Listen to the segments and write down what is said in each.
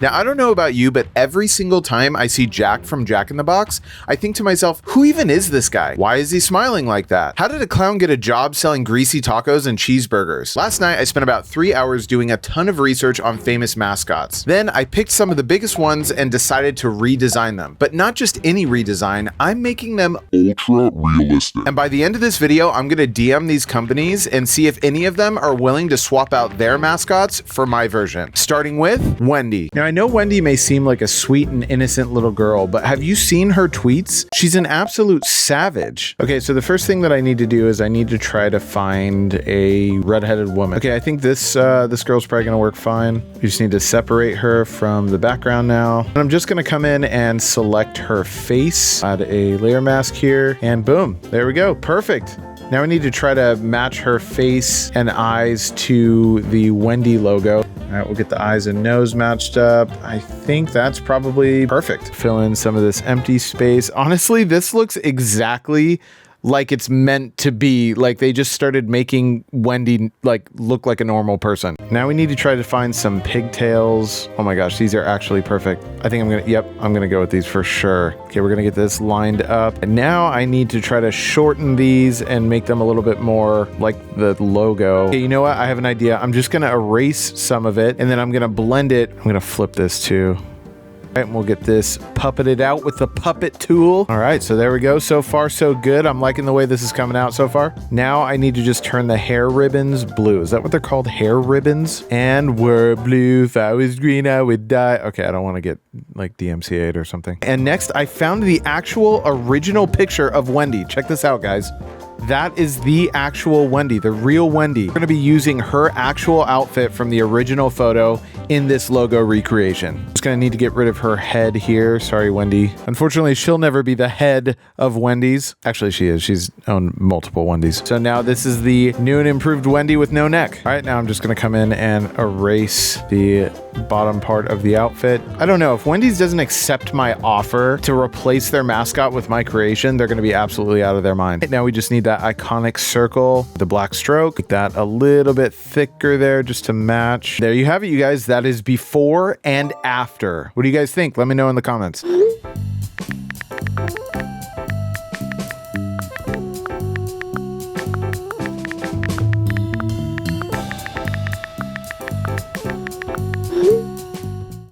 Now, I don't know about you, but every single time I see Jack from Jack in the Box, I think to myself, who even is this guy? Why is he smiling like that? How did a clown get a job selling greasy tacos and cheeseburgers? Last night, I spent about 3 hours doing a ton of research on famous mascots. Then I picked some of the biggest ones and decided to redesign them. But not just any redesign, I'm making them ultra realistic. And by the end of this video, I'm gonna DM these companies and see if any of them are willing to swap out their mascots for my version. Starting with Wendy. Now, I know Wendy may seem like a sweet and innocent little girl, but have you seen her tweets? She's an absolute savage. Okay, so the first thing that I need to do is I need to try to find a redheaded woman. Okay, I think this girl's probably gonna work fine. You just need to separate her from the background now. And I'm just gonna come in and select her face, add a layer mask here, and boom, there we go, perfect. Now we need to try to match her face and eyes to the Wendy logo. All right, we'll get the eyes and nose matched up. I think that's probably perfect. Fill in some of this empty space. Honestly, this looks exactly like it's meant to be. Like they just started making Wendy like look like a normal person. Now we need to try to find some pigtails. Oh my gosh, these are actually perfect. I think I'm gonna go with these for sure. Okay, we're gonna get this lined up. And now I need to try to shorten these and make them a little bit more like the logo. Okay, you know what? I have an idea. I'm just gonna erase some of it and then I'm gonna blend it. I'm gonna flip this too. All right, and we'll get this puppeted out with the puppet tool. All right, so there we go. So far, so good. I'm liking the way this is coming out so far. Now I need to just turn the hair ribbons blue. Is that what they're called? Hair ribbons? And we're blue. If I was green, I would die. Okay, I don't want to get like DMCA'd or something. And next, I found the actual original picture of Wendy. Check this out, guys. That is the actual Wendy, the real Wendy. We're going to be using her actual outfit from the original photo in this logo recreation. Just going to need to get rid of her head here. Sorry, Wendy. Unfortunately, she'll never be the head of Wendy's. Actually, she is. She's owned multiple Wendy's. So now this is the new and improved Wendy with no neck. All right, now I'm just going to come in and erase the bottom part of the outfit. I don't know. If Wendy's doesn't accept my offer to replace their mascot with my creation, they're going to be absolutely out of their mind. Right now we just need that iconic circle, the black stroke, make that a little bit thicker there just to match. There you have it, you guys. That is before and after. What do you guys think? Let me know in the comments.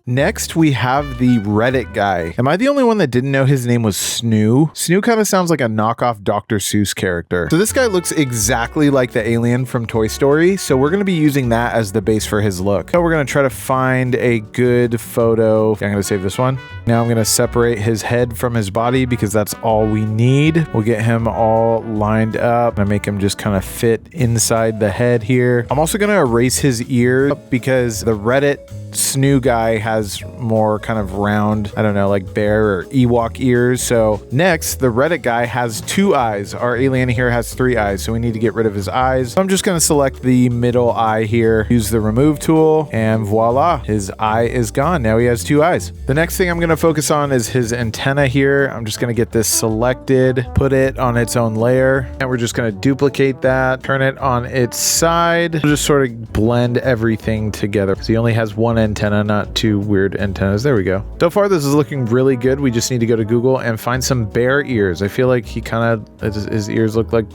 Next, we have the Reddit guy. Am I the only one that didn't know his name was Snoo? Snoo kind of sounds like a knockoff Dr. Seuss character. So this guy looks exactly like the alien from Toy Story. So we're going to be using that as the base for his look. So we're going to try to find a good photo. I'm going to save this one. Now I'm going to separate his head from his body because that's all we need. We'll get him all lined up and make him just kind of fit inside the head here. I'm also going to erase his ears because the Reddit Snoo guy has more kind of round, I don't know, like bear or Ewok ears. So next, the Reddit guy has 2 eyes. Our alien here has 3 eyes, so we need to get rid of his eyes. So I'm just going to select the middle eye here, use the remove tool, and voila, his eye is gone. Now he has 2 eyes. The next thing I'm going to focus on is his antenna here. I'm just going to get this selected, put it on its own layer, and we're just going to duplicate that, turn it on its side. We'll just sort of blend everything together because he only has one antenna, not 2 weird antennas. There we go. So far, this is looking really good. We just need to go to Google and find some bear ears. I feel like he kind of, his ears look like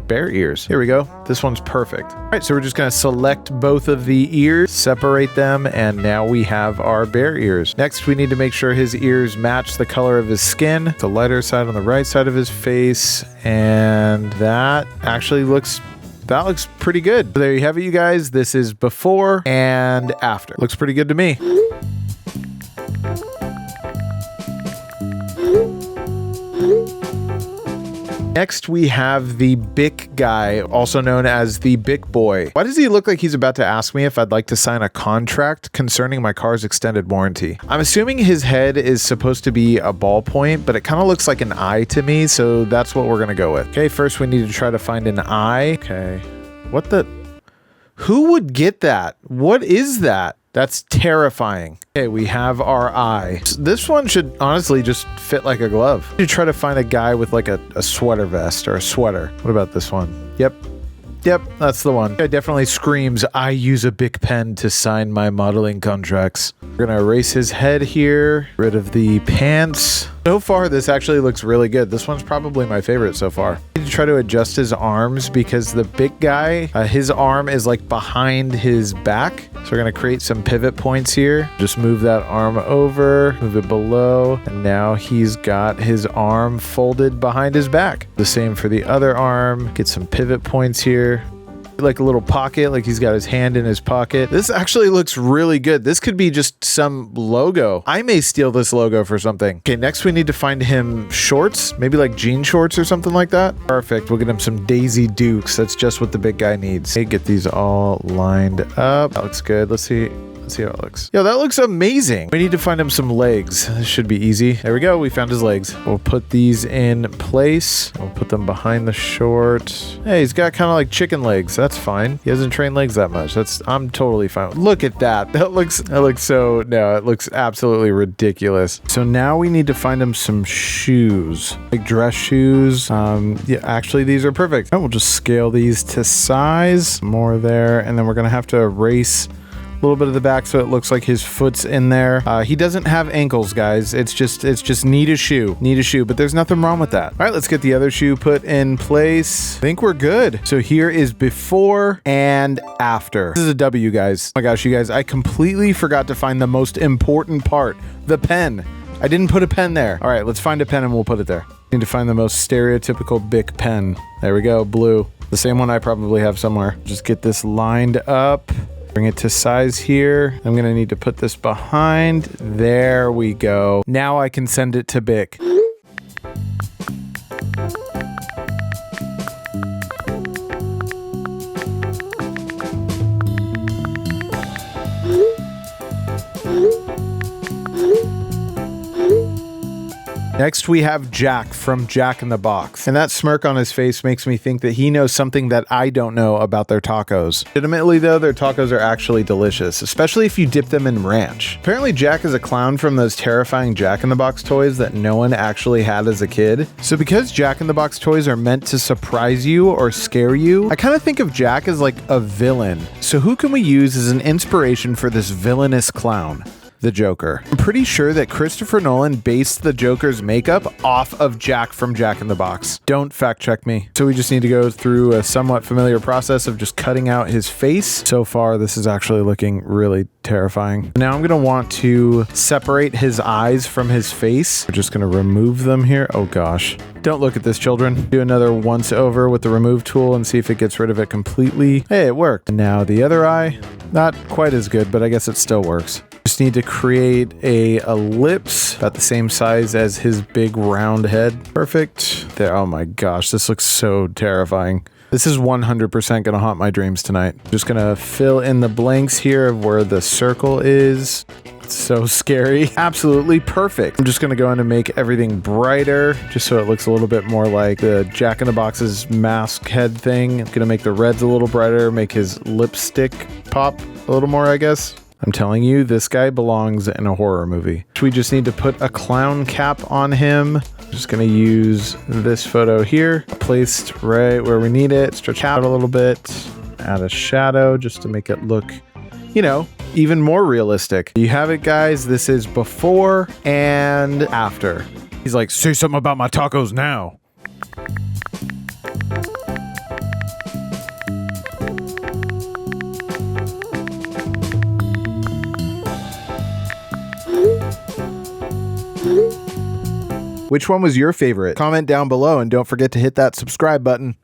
bear ears. Here we go. This one's perfect. All right, so we're just going to select both of the ears, separate them, and now we have our bear ears. Next, we need to make sure his ears match the color of his skin, the lighter side on the right side of his face, and that actually looks pretty good. So there you have it, you guys. This is before and after. Looks pretty good to me. Next, we have the Bic guy, also known as the Bic boy. Why does he look like he's about to ask me if I'd like to sign a contract concerning my car's extended warranty? I'm assuming his head is supposed to be a ballpoint, but it kind of looks like an eye to me, so that's what we're gonna go with. Okay, first we need to try to find an eye. Okay, what the? Who would get that? What is that? That's terrifying. Okay, we have our eye. This one should honestly just fit like a glove. You try to find a guy with like a sweater vest or a sweater. What about this one? Yep, that's the one. It definitely screams, I use a Bic pen to sign my modeling contracts. We're gonna erase his head here, rid of the pants. So far, this actually looks really good. This one's probably my favorite so far. I need to try to adjust his arms because the big guy, his arm is like behind his back. So we're gonna create some pivot points here. Just move that arm over, move it below, and now he's got his arm folded behind his back. The same for the other arm. Get some pivot points here. Like a little pocket, like he's got his hand in his pocket. This actually looks really good. This could be just some logo. I may steal this logo for something. Okay, next we need to find him shorts, maybe like jean shorts or something like that. Perfect. We'll get him some Daisy Dukes. That's just what the big guy needs. Okay, get these all lined up. That looks good. Let's see how it looks. Yo, that looks amazing. We need to find him some legs. This should be easy. There we go. We found his legs. We'll put these in place. We'll put them behind the short. Hey, he's got kind of like chicken legs. That's fine. He hasn't trained legs that much. I'm totally fine. Look at that. It looks absolutely ridiculous. So now we need to find him some shoes, like dress shoes. Yeah, actually these are perfect. We'll just scale these to size. More there. And then we're going to have to erase a little bit of the back so it looks like his foot's in there. He doesn't have ankles, guys. It's just need a shoe, but there's nothing wrong with that. All right, let's get the other shoe put in place. I think we're good. So here is before and after. This is a W, guys. Oh my gosh, you guys, I completely forgot to find the most important part, the pen. I didn't put a pen there. All right, let's find a pen and we'll put it there. Need to find the most stereotypical Bic pen. There we go, blue. The same one I probably have somewhere. Just get this lined up. Bring it to size here. I'm gonna need to put this behind. There we go. Now I can send it to Bic. Next, we have Jack from Jack in the Box. And that smirk on his face makes me think that he knows something that I don't know about their tacos. Legitimately though, their tacos are actually delicious, especially if you dip them in ranch. Apparently Jack is a clown from those terrifying Jack in the Box toys that no one actually had as a kid. So because Jack in the Box toys are meant to surprise you or scare you, I kind of think of Jack as like a villain. So who can we use as an inspiration for this villainous clown? The Joker. I'm pretty sure that Christopher Nolan based the Joker's makeup off of Jack from Jack in the Box. Don't fact check me. So we just need to go through a somewhat familiar process of just cutting out his face. So far, this is actually looking really terrifying. Now I'm going to want to separate his eyes from his face. We're just going to remove them here. Oh gosh. Don't look at this, children. Do another once over with the remove tool and see if it gets rid of it completely. Hey, it worked. And now the other eye, not quite as good, but I guess it still works. Just need to create a ellipse about the same size as his big round head. Perfect. There. Oh my gosh, this looks so terrifying. This is 100% gonna haunt my dreams tonight. Just gonna fill in the blanks here of where the circle is. It's so scary. Absolutely perfect. I'm just gonna go in and make everything brighter just so it looks a little bit more like the Jack in the Box's mask head thing. I'm gonna make the reds a little brighter, make his lipstick pop a little more, I guess. I'm telling you, this guy belongs in a horror movie. We just need to put a clown cap on him. I'm just gonna use this photo here, placed right where we need it, stretch out a little bit, add a shadow just to make it look, you know, even more realistic. You have it, guys. This is before and after. He's like, say something about my tacos now. Which one was your favorite? Comment down below and don't forget to hit that subscribe button.